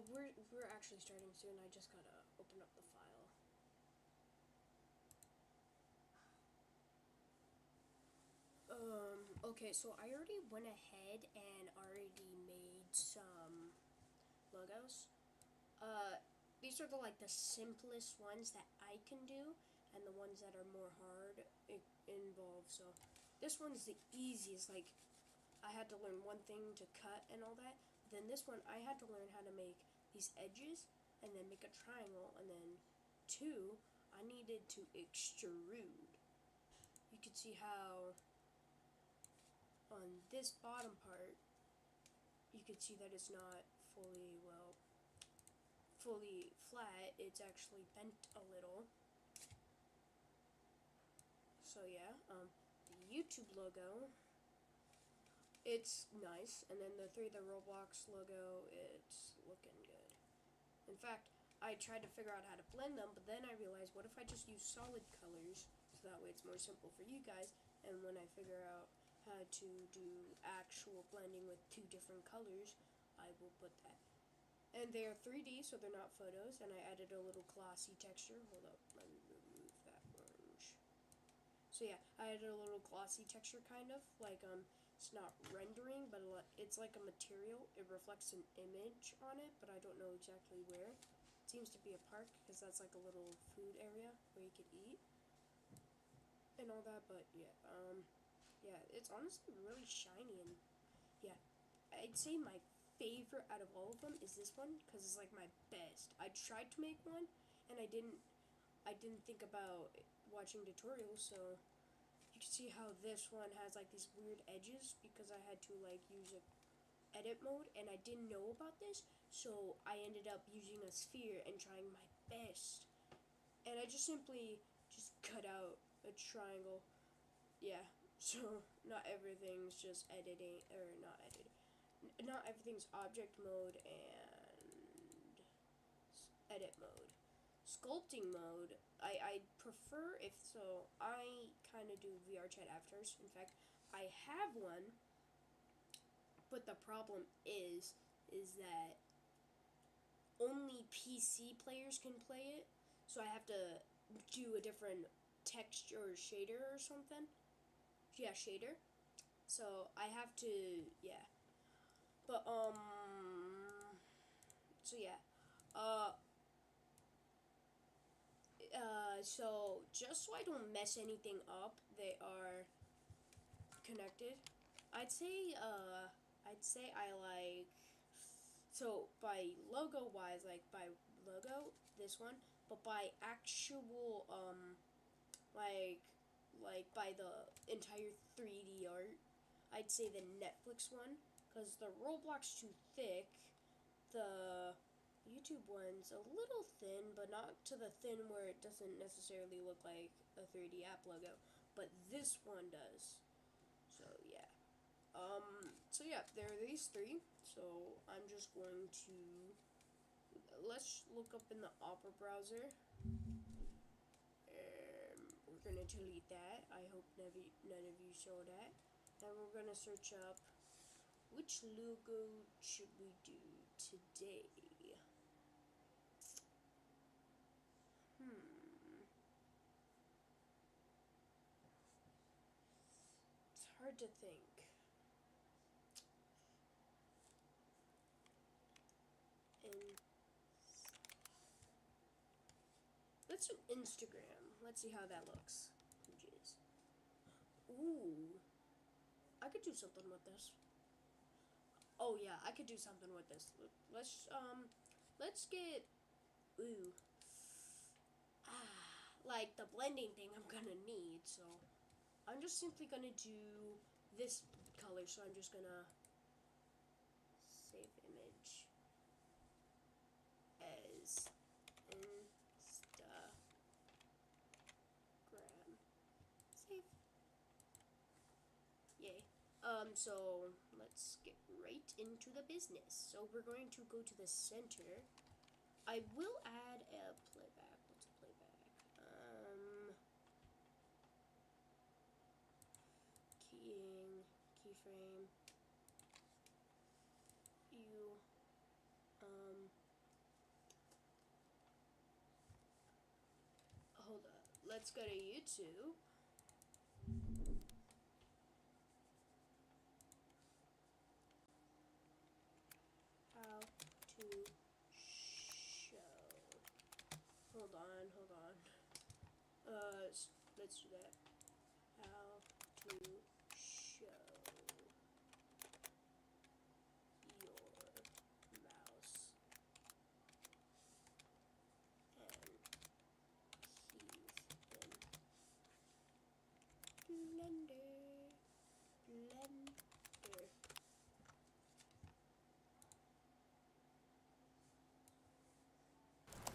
we're actually starting soon. I just gotta open up the file. Okay, so I already went ahead and already made some logos. Uh, these are the simplest ones that I can do, and the ones that are more hard involved. So this one's the easiest. Like, I had to learn one thing to cut and all that. Then this one, I had to learn how to make these edges and then make a triangle, and then two, I needed to extrude. You can see how on this bottom part, you can see that it's not fully flat. It's actually bent a little. So yeah, the YouTube logo, it's nice, and then the Roblox logo, it's looking good. In fact, I tried to figure out how to blend them, but then I realized, what if I just use solid colors, so that way it's more simple for you guys, and when I figure out how to do actual blending with two different colors, I will put that. And they are 3D, so they're not photos, and I added a little glossy texture. Hold up, let me remove that orange. So yeah, I added a little glossy texture, kind of, it's not rendering, but it's like a material. It reflects an image on it, but I don't know exactly where. It seems to be a park, because that's like a little food area where you could eat and all that, but yeah, it's honestly really shiny, and yeah, I'd say my favorite out of all of them is this one, because it's like my best. I tried to make one, and I didn't think about watching tutorials, so you can see how this one has like these weird edges, because I had to like use a edit mode, and I didn't know about this, so I ended up using a sphere and trying my best, and I just simply just cut out a triangle. Yeah, so not everything's just editing, or not editing, not everything's object mode and edit mode. Sculpting mode, I prefer, if so, I kind of do VR chat avatars. In fact, I have one, but the problem is that only PC players can play it, so I have to do a different texture or shader or something. Yeah, shader. So I have to, yeah. But so yeah. Uh so just so I don't mess anything up, they are connected. I'd say I like, so by logo wise, like by logo, this one, but by actual like by the entire 3D art, I'd say the Netflix one, cuz the Roblox too thick, the YouTube one's a little thin, but not to the thin where it doesn't necessarily look like a 3D app logo, but this one does. So yeah. So yeah, there are these three. So I'm just going to, let's look up in the Opera browser. We're gonna delete that. I hope none of you saw that. And we're gonna search up, which logo should we do today? It's hard to think. And let's do Instagram. Let's see how that looks. Jeez. Ooh, I could do something with this. Oh yeah, I could do something with this. Let's get, ooh, like the blending thing I'm gonna need. So I'm just simply gonna do this color. So I'm just gonna save image as Instagram. Save. Yay. So let's get right into the business. So we're going to go to the center. I will add a playback. What's a playback? Keyframe. You, let's go to YouTube. How to show. Hold on. Let's do that. How to show your mouse and keys in Blender.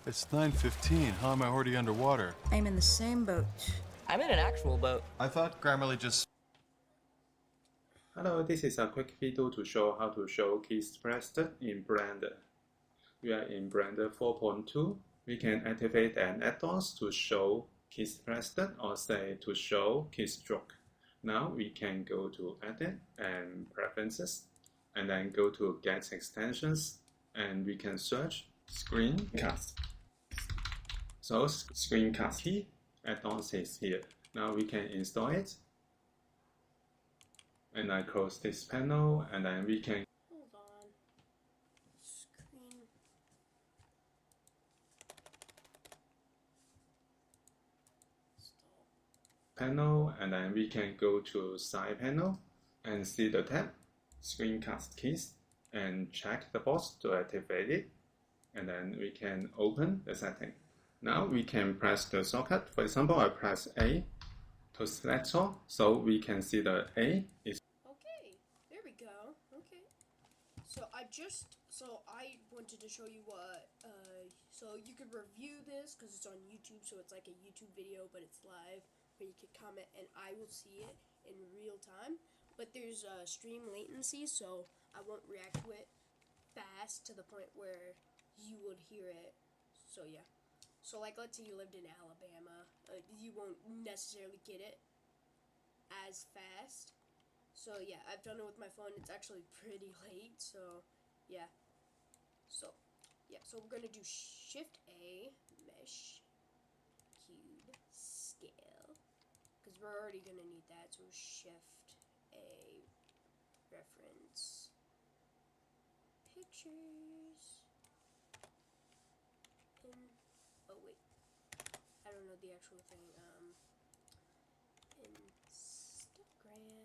It's 9:15. How am I already underwater? I'm in the same boat. I'm in an actual boat. I thought Grammarly just... Hello, this is a quick video to show how to show keys pressed in Blender. We are in Blender 4.2. We can activate an add-on to show keys pressed or say to show keystroke. Now we can go to Edit and Preferences and then go to Get Extensions and we can search Screencast. So Screencast key add-on is here. Now we can install it. And I close this panel and then we can Hold on. Screen. Stop. panel and then we can go to side panel and see the tab Screencast keys and check the box to activate it and then we can open the setting. Now we can press the shortcut. For example, I press A to select all, so we can see the A is Okay, there we go. Okay. So I wanted to show you what, so you could review this because it's on YouTube, so it's like a YouTube video, but it's live, where you could comment and I will see it in real time. But there's stream latency, so I won't react to it fast to the point where you would hear it. So yeah. So like, let's say you lived in Alabama, you won't necessarily get it as fast. So yeah, I've done it with my phone. It's actually pretty late. So yeah. So we're gonna do Shift A, Mesh, Cube, Scale, because we're already gonna need that. So Shift A, Reference, Pictures, oh wait, I don't know the actual thing. Instagram.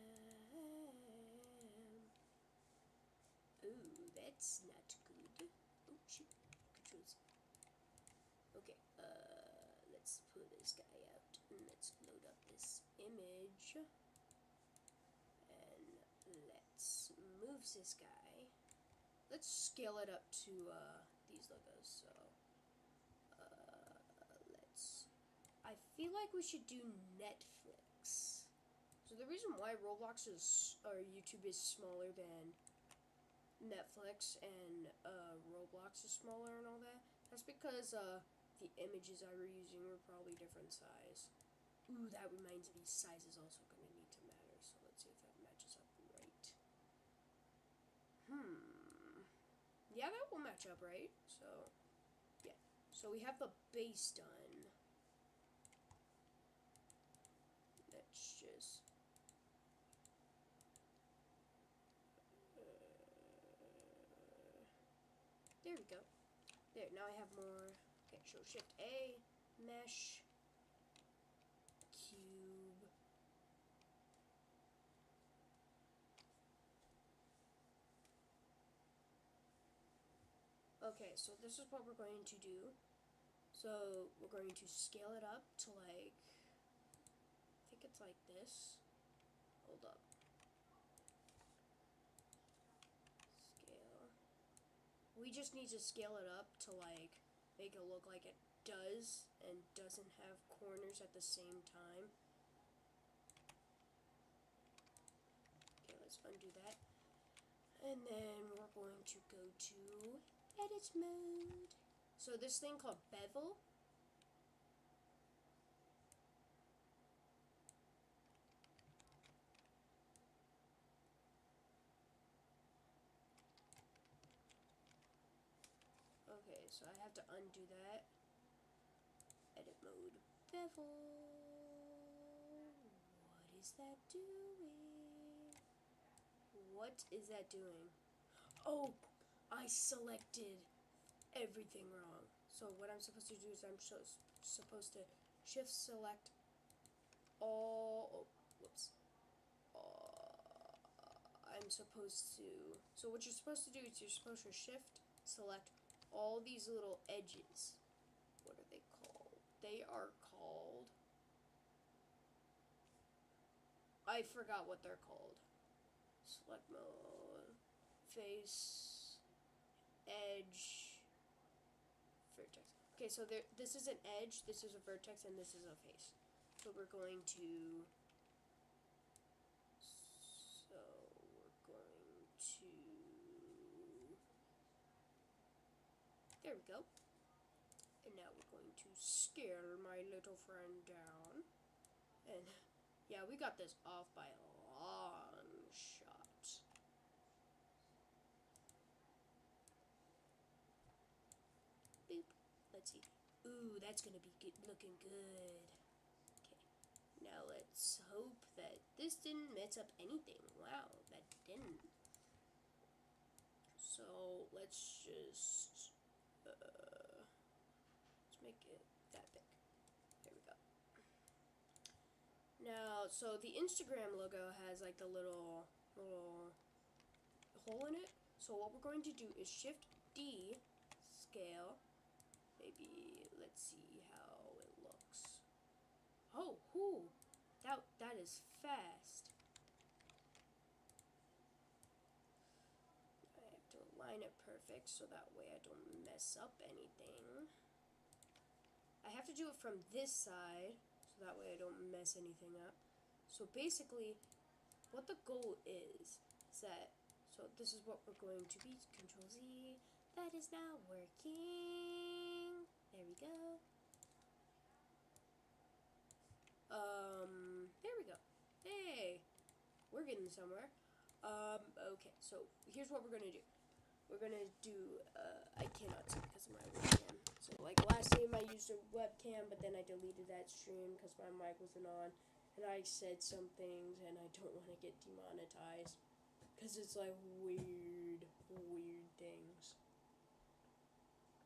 Ooh, that's not good. Oh shoot, controls. Okay, let's pull this guy out and let's load up this image. And let's move this guy. Let's scale it up to these logos. So I feel like we should do Netflix. So the reason why Roblox or YouTube is smaller than Netflix and Roblox is smaller and all that, that's because the images I were using were probably different size. Ooh, that reminds me, size is also going to need to matter, so let's see if that matches up right. Yeah, that will match up, right? So, yeah. So we have the base done. Let's just... there we go. There, now I have more. Okay, so Shift A, Mesh, Cube. Okay, so this is what we're going to do. So we're going to scale it up to like, I think it's like this. Hold up. Scale. We just need to scale it up to like make it look like it does and doesn't have corners at the same time. Okay, let's undo that. And then we're going to go to edit mode. So this thing called bevel. Okay, so I have to undo that. Edit mode, bevel. What is that doing? What is that doing? Oh, I selected everything wrong. So what I'm supposed to do is I'm supposed to shift select all. Oh, whoops. I'm supposed to. So what you're supposed to do is you're supposed to shift select all these little edges. What are they called? They are called. I forgot what they're called. Select mode, face, edge, vertex. Okay, so this is an edge, this is a vertex, and this is a face. So we're going to. There we go. And now we're going to scale my little friend down. And yeah, we got this off by a long shot. Boop. Let's see. Ooh, that's gonna be looking good. Okay. Now let's hope that this didn't mess up anything. Wow, that didn't. So let's just let's make it that big. There we go. Now, so the Instagram logo has like the little hole in it. So what we're going to do is Shift D, scale. Maybe let's see how it looks. Oh, whoo, that is fast. I have to align it perfect so that way I don't mess up anything. I have to do it from this side so that way I don't mess anything up. So basically, what the goal is that, so this is what we're going to be, Control Z, that is not working. There we go. There we go. Hey, we're getting somewhere. Okay, so here's what we're gonna do. We're gonna do, I cannot see because of my webcam. So like last time I used a webcam, but then I deleted that stream because my mic wasn't on. And I said some things and I don't want to get demonetized. Because it's like weird things.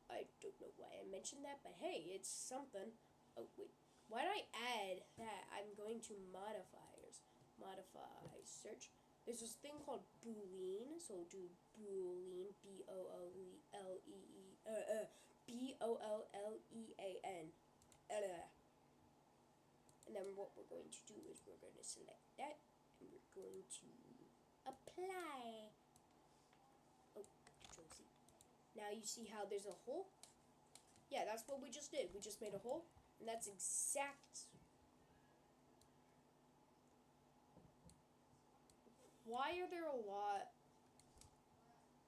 I don't know why I mentioned that, but hey, it's something. Oh, wait. Why did I add that? I'm going to modifiers. Modify search. There's this thing called Boolean. So do Boolean, B-O-L-L-E-A-N. And then what we're going to do is we're going to select that. And we're going to apply. Oh, Control Z. Now you see how there's a hole? Yeah, that's what we just did. We just made a hole. And that's exact. Why are there a lot?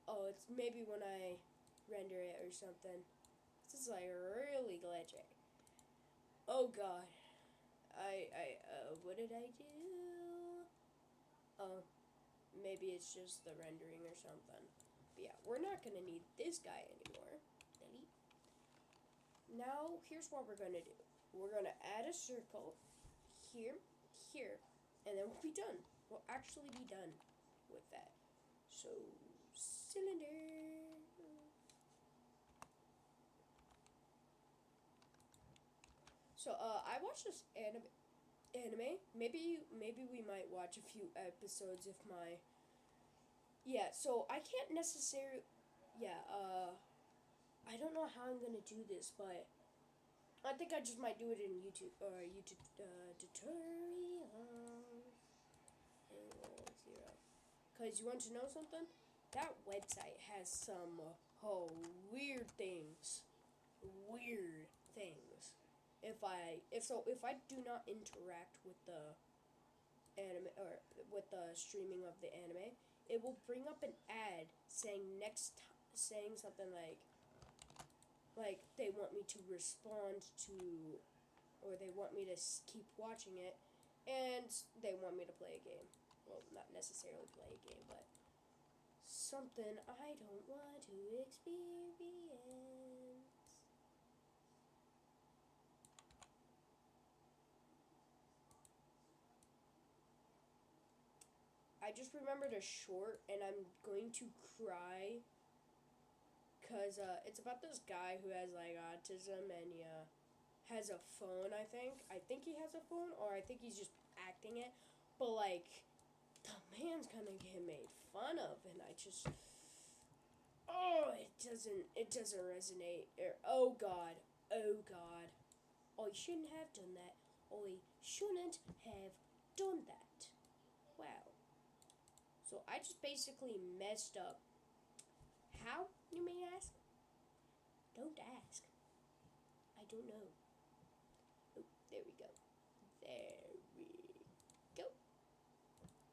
Oh, it's maybe when I render it or something. This is like really glitchy. Oh god. What did I do? Oh, maybe it's just the rendering or something. But yeah, we're not gonna need this guy anymore. Delete. Now, here's what we're gonna do. We're gonna add a circle here, here, and then we'll be done. We'll actually be done with that. So, cylinder. So, I watched this anime. Maybe we might watch a few episodes if my. Yeah. So I can't necessarily. Yeah. I don't know how I'm gonna do this, but I think I just might do it in YouTube or YouTube tutorial. 0. Cause you want to know something? That website has some weird things. Weird things. If I do not interact with the anime or with the streaming of the anime, it will bring up an ad saying saying something like they want me to respond to, or they want me to keep watching it, and they want me to play a game. Well, not necessarily play a game, but something I don't want to experience. I just remembered a short, and I'm going to cry. Because it's about this guy who has, like, autism, and he has a phone, I think. I think he has a phone, or I think he's just acting it. But, like, the man's gonna get made fun of, and I just... Oh, it doesn't resonate. Oh, God. Oh, God. Oh, he shouldn't have done that. Oh, he shouldn't have done that. Wow. So I just basically messed up. How, you may ask? Don't ask. I don't know. Oh, there we go. There we go.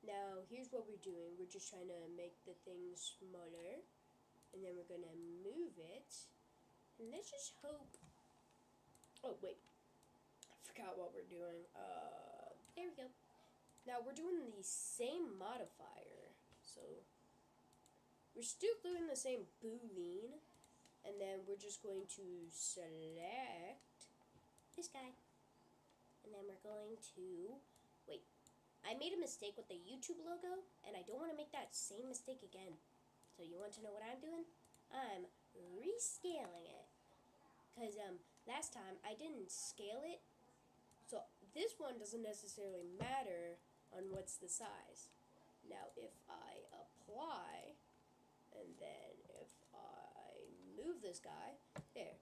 Now, here's what we're doing. We're just trying to make the thing smaller. And then we're going to move it. And let's just hope... Oh, wait. I forgot what we're doing. There we go. Now, we're doing the same modifier. So, we're still doing the same boolean. And then we're just going to select this guy. And then we're going to... Wait. I made a mistake with the YouTube logo. And I don't want to make that same mistake again. So you want to know what I'm doing? I'm rescaling it. Because last time I didn't scale it. So this one doesn't necessarily matter on what's the size. Now if I apply, and then if I move this guy, there.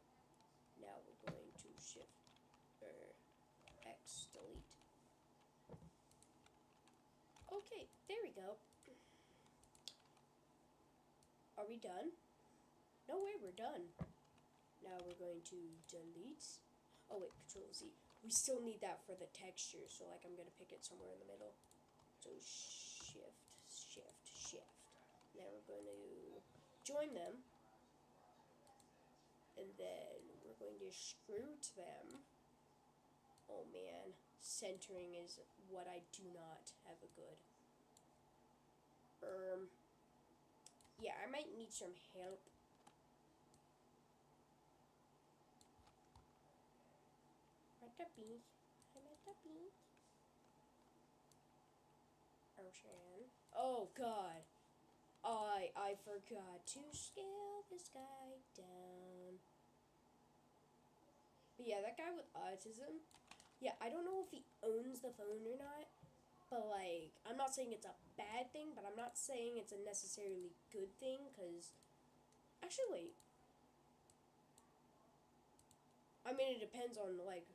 Now we're going to shift X delete. Okay, there we go. Are we done? No way, we're done. Now we're going to delete. Oh wait, Control Z. We still need that for the texture, so like I'm gonna pick it somewhere in the middle. So shift, shift, shift. Now we're going to join them. And then we're going to screw to them. Oh man, centering is what I do not have a good. Yeah, I might need some help. I'm at the beach. Ocean. Oh god. I forgot to scale this guy down. But yeah, that guy with autism. Yeah, I don't know if he owns the phone or not. But like, I'm not saying it's a bad thing, but I'm not saying it's a necessarily good thing, because... Actually, wait. I mean, it depends on, like...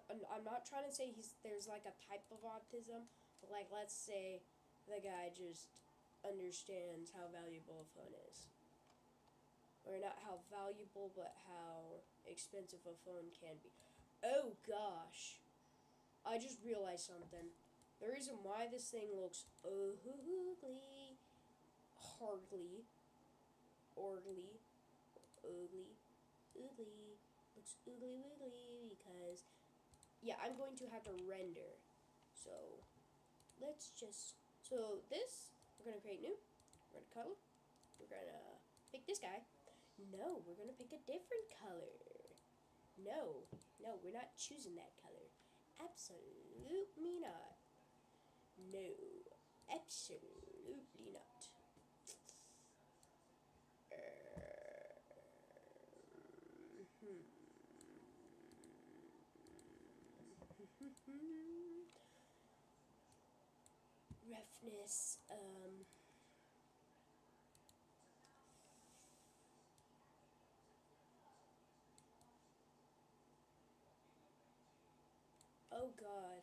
I'm not trying to say there's, like, a type of autism, but, like, let's say the guy just understands how valuable a phone is. Or not how valuable, but how expensive a phone can be. Oh, gosh. I just realized something. The reason why this thing looks ugly, hardly, orgly, ugly, looks ugly wiggly, because, yeah, I'm going to have to render. So, let's just, so this, we're going to create new, we're going to color, we're going to pick this guy. No, we're going to pick a different color. No, we're not choosing that color. Absolutely not. No, absolutely not. Roughness, oh god.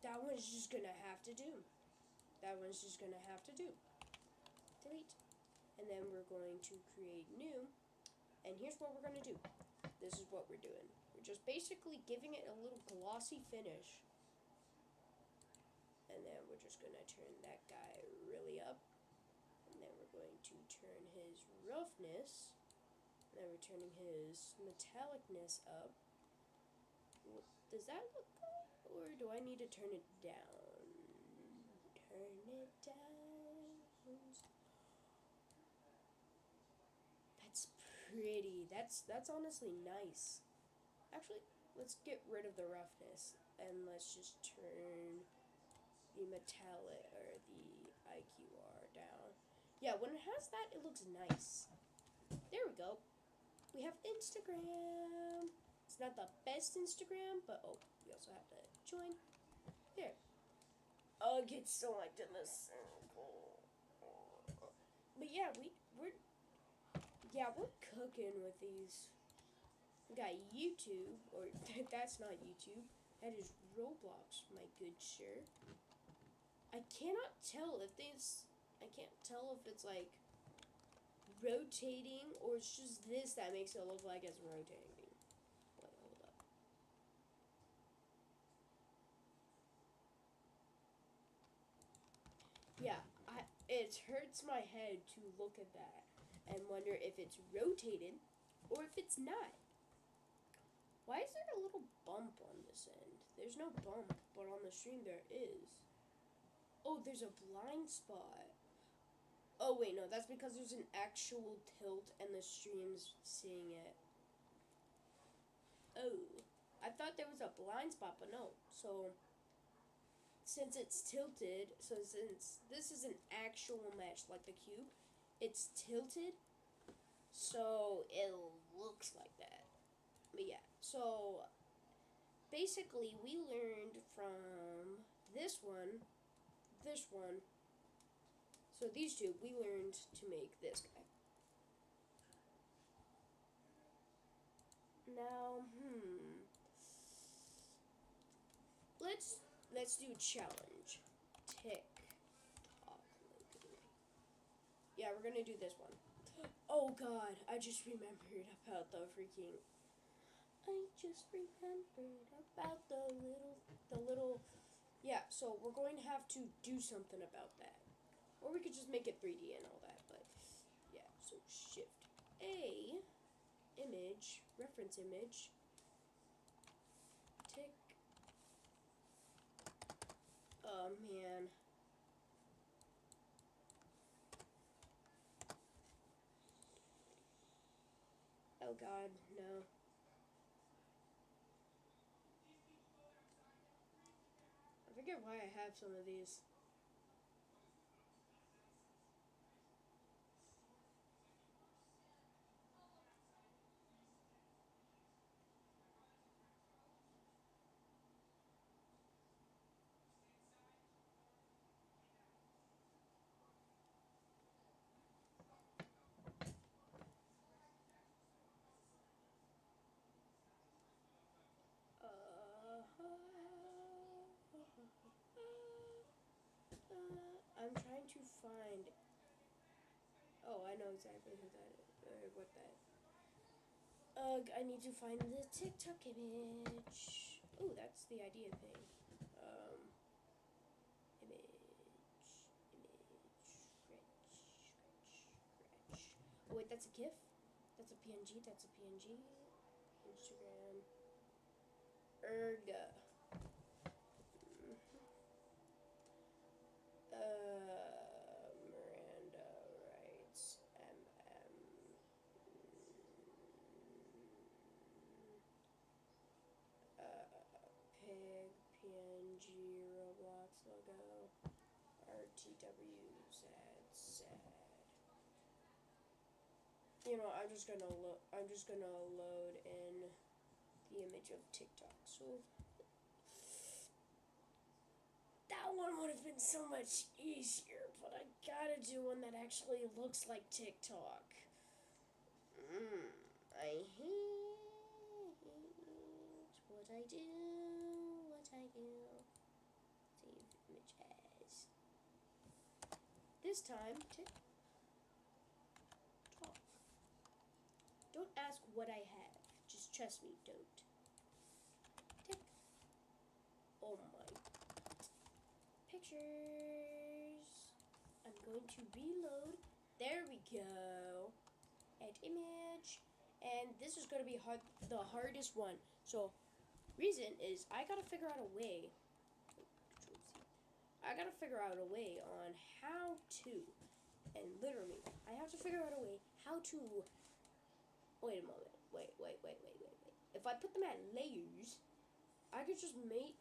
That one's just gonna have to do. That one's just gonna have to do. Delete. And then we're going to create new. And here's what we're gonna do. This is what we're doing. We're just basically giving it a little glossy finish. And then we're just gonna turn that guy really up. And then we're going to turn his roughness. And then we're turning his metallicness up. Does that look good? Or do I need to turn it down? Turn it down. That's pretty. That's honestly nice. Actually, let's get rid of the roughness and let's just turn the metallic or the IQR down. Yeah, when it has that, it looks nice. There we go. We have Instagram. It's not the best Instagram, but oh, we also have to join. There. Oh, get select in the circle. But yeah, we're cooking with these. We got YouTube, or that's not YouTube. That is Roblox, my good sir. I cannot tell if this. I can't tell if it's like rotating or it's just this that makes it look like it's rotating. Wait, hold up. Yeah, it hurts my head to look at that and wonder if it's rotated or if it's not. Why is there a little bump on this end? There's no bump, but on the stream there is. Oh, there's a blind spot. Oh, wait, no, that's because there's an actual tilt and the stream's seeing it. Oh, I thought there was a blind spot, but no. So, since it's tilted, so since this is an actual mesh, like the cube, it's tilted, so it looks like that. But yeah, so basically we learned from this one, so these two, we learned to make this guy. Now, let's do a challenge. TikTok. Yeah, we're gonna do this one. Oh God, I just remembered about the freaking. I just remembered about the little. Yeah, so we're going to have to do something about that. Or we could just make it 3D and all that, but yeah, so Shift A, image, reference image, tick. Oh man. Oh God, no. I forget why I have some of these. I'm trying to find. Oh, I know exactly who that is. What that. I need to find the TikTok image. Oh, that's the idea thing. Image, scratch. Oh wait, that's a GIF. That's a PNG. That's a PNG. Instagram. Erga. Miranda writes pig PNG Roblox logo RTWZ sad. You know, I'm just gonna load in the image of TikTok. So that one would have been so much easier, but I gotta do one that actually looks like TikTok. I hate what I do. Save image as. This time, TikTok. Don't ask what I have. Just trust me, don't. Tick. Oh my. Pictures. I'm going to reload. There we go. Add image. And this is going to be the hardest one. So, reason is I got to figure out a way. I got to figure out a way on how to. And literally, I have to figure out a way how to. Wait a moment. Wait. if I put them at layers, I could just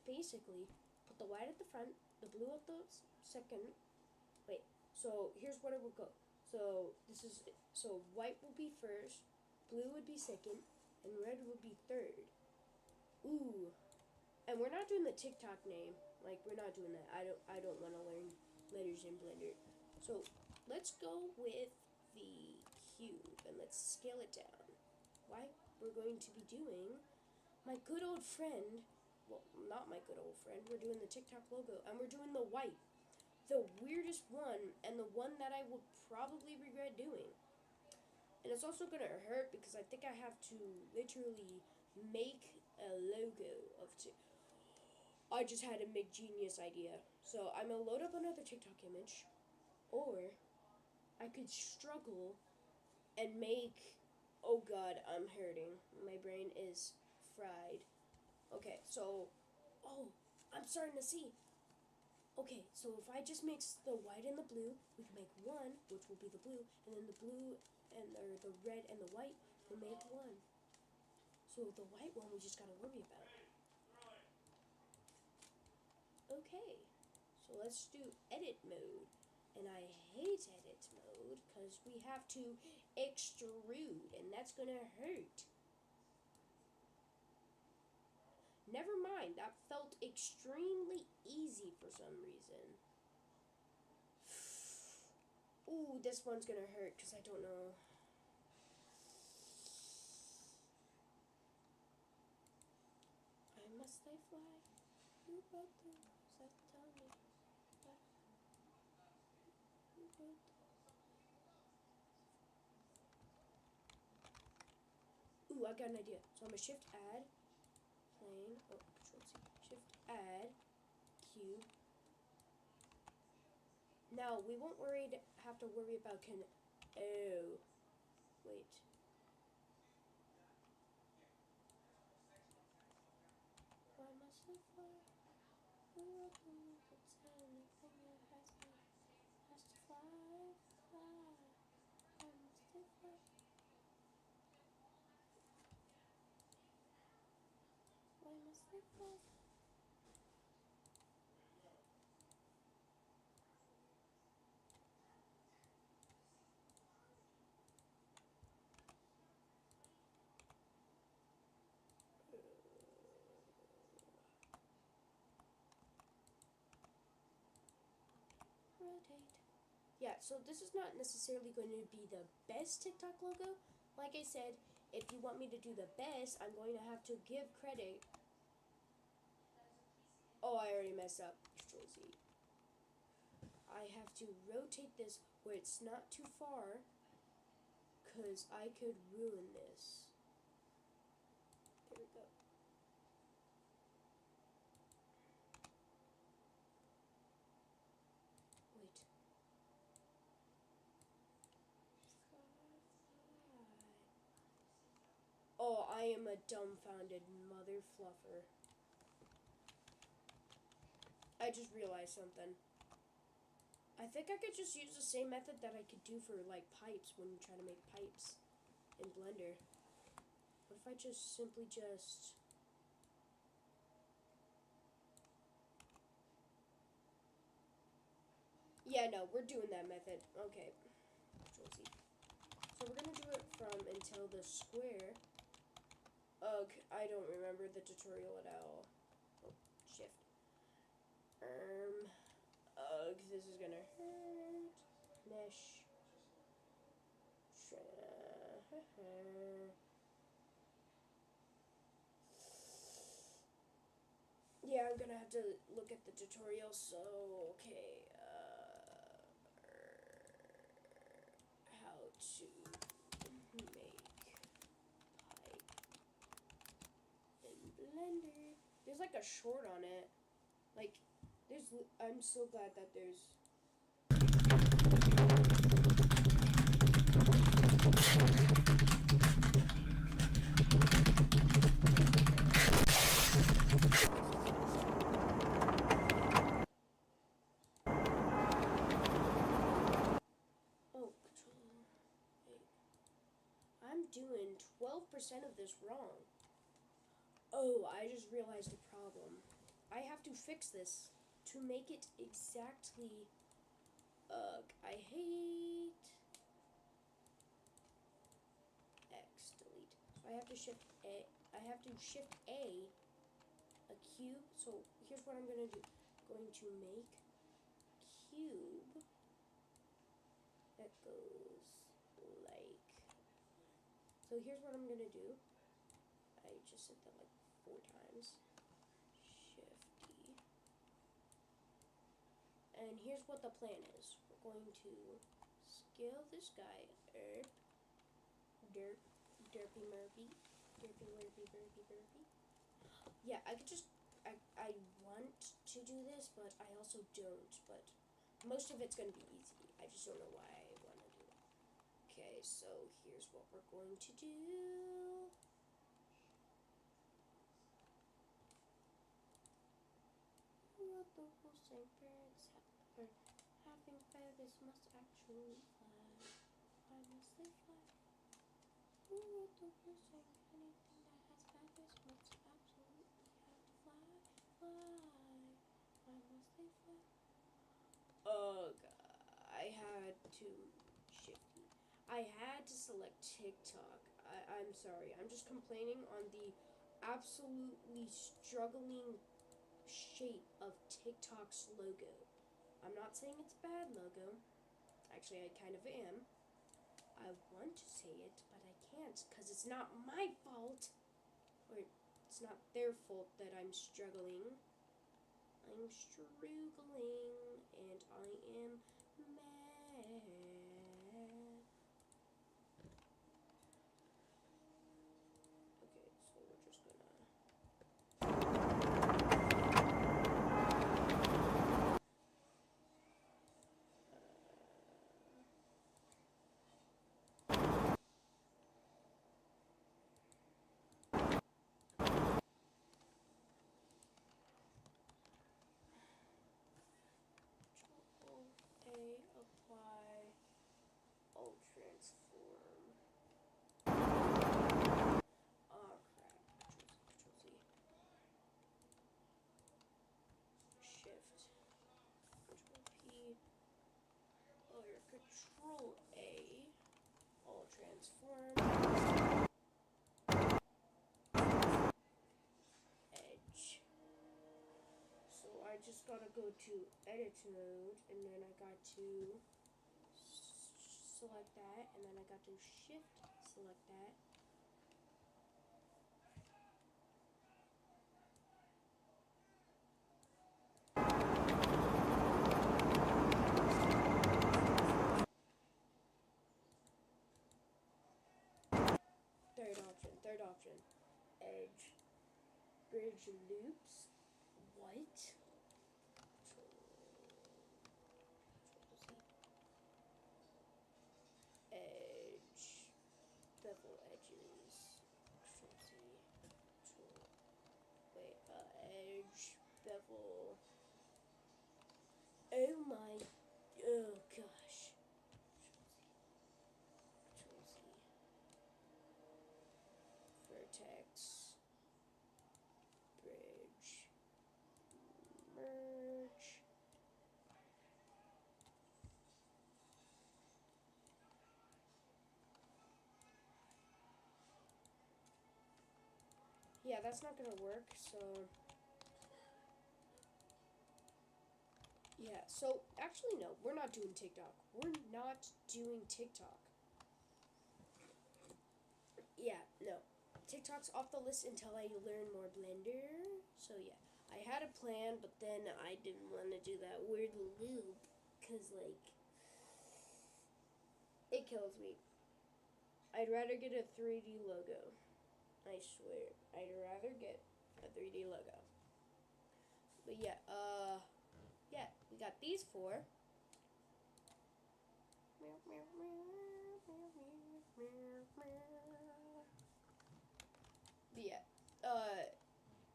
basically put the white at the front, the blue at the second. Wait, so here's what it would go. So white will be first, blue would be second, and red would be third. Ooh, and we're not doing the TikTok name. Like, we're not doing that. I don't want to learn letters in Blender. So let's go with the cube and let's scale it down. Why? We're going to be doing my good old friend. Well, not my good old friend. We're doing the TikTok logo, and we're doing the white. The weirdest one, and the one that I will probably regret doing. And it's also gonna hurt because I think I have to literally make a logo of I just had a McGenius idea. So I'm gonna load up another TikTok image, or I could struggle and make. Oh God, I'm hurting. My brain is fried. Okay, so, oh, I'm starting to see. Okay, so if I just mix the white and the blue, we can make one, which will be the blue, and then the blue and the red and the white will make one. So the white one we just gotta worry about. Okay, so let's do edit mode. And I hate edit mode because we have to extrude, and that's gonna hurt. Never mind, that felt extremely easy for some reason. Ooh, this one's gonna hurt because I don't know. Must I fly? Who wrote the rules that tell me? Who wrote Ooh, I got an idea. So I'm gonna shift add plane. Oh, control C. Shift add cube. Now we won't have to worry about oh, wait. Why must I fly? Who wrote the rules that tell anything that has to fly? Why must I fly? Why must I fly? Rotate. Yeah, so this is not necessarily going to be the best TikTok logo. Like I said, if you want me to do the best, I'm going to have to give credit. Oh, I already messed up. Control Z. I have to rotate this where it's not too far, because I could ruin this. There we go. Wait. Oh, I am a dumbfounded mother fluffer. I just realized something. I think I could just use the same method that I could do for like pipes when you try to make pipes in Blender. What if I just simply just... Yeah, no, we're doing that method. Okay. Control Z. So we're gonna do it from until the square. Ugh, I don't remember the tutorial at all. Oh, shift. Ugh, this is gonna hurt. Mesh. Yeah, I'm gonna have to look at the tutorial, so, okay, how to make pipe in Blender. There's like a short on it. Like, I'm so glad that there's... Oh, control... Wait. I'm doing 12% of this wrong. Oh, I just realized a problem. I have to fix this to make it exactly. Ugh, I hate X delete. So I have to shift A. I have to shift A cube. So here's what I'm gonna do. I'm going to make cube that goes like. So here's what I'm gonna do. I just said that like 4 times. Shift D. And here's what the plan is. We're going to scale this guy up. Derpy Murphy. Derpy Murphy, Burpy, Burpy. Yeah, I could just, I want to do this, but I also don't. But most of it's going to be easy. I just don't know why I want to do it. Okay, so here's what we're going to do. What the whole same birds having feathers must actually fly. Why must they fly? Who wrote the whole same anything that has feathers must absolutely have to fly. Why must they fly? Ugh, I had to shift. I had to select TikTok. I'm sorry. I'm just complaining on the absolutely struggling shape of TikTok's logo. I'm not saying it's a bad logo. Actually, I kind of am. I want to say it, but I can't because it's not my fault. Or it's not their fault that I'm struggling. I'm struggling and I am mad. Okay, so we're just gonna. Control A, apply, Alt transform. Oh crap, Control Z. Shift, Control P, or Control A, Alt transform, edge. So I just gotta go to edit mode, and then I got to select that, and then I got to shift select that. Third option, edge, bridge loops. What? Edge, bevel edges. Edge, bevel. Oh my, oh gosh. Control Z. Vertex, bridge, merge. Yeah, that's not gonna work, so. Yeah, so actually, no, we're not doing TikTok. We're not doing TikTok. Yeah, no. TikTok's off the list until I learn more Blender. So, yeah. I had a plan, but then I didn't want to do that weird loop. Because, like, it kills me. I'd rather get a 3D logo. I swear. I'd rather get a 3D logo. But, yeah, yeah, we got these 4. But yeah,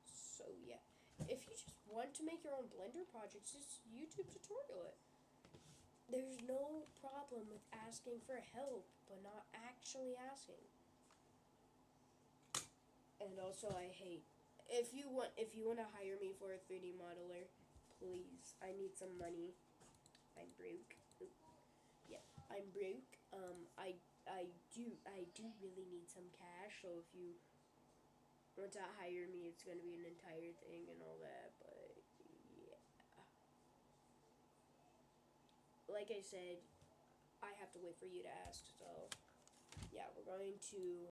so yeah, if you just want to make your own Blender projects, just YouTube tutorial it. There's no problem with asking for help, but not actually asking. And also, I hate if you want to hire me for a 3D modeler, please. I need some money. I'm broke. Yeah, I'm broke. I do really need some cash. So if you want to hire me, it's gonna be an entire thing and all that. But yeah, like I said, I have to wait for you to ask. So yeah, we're going to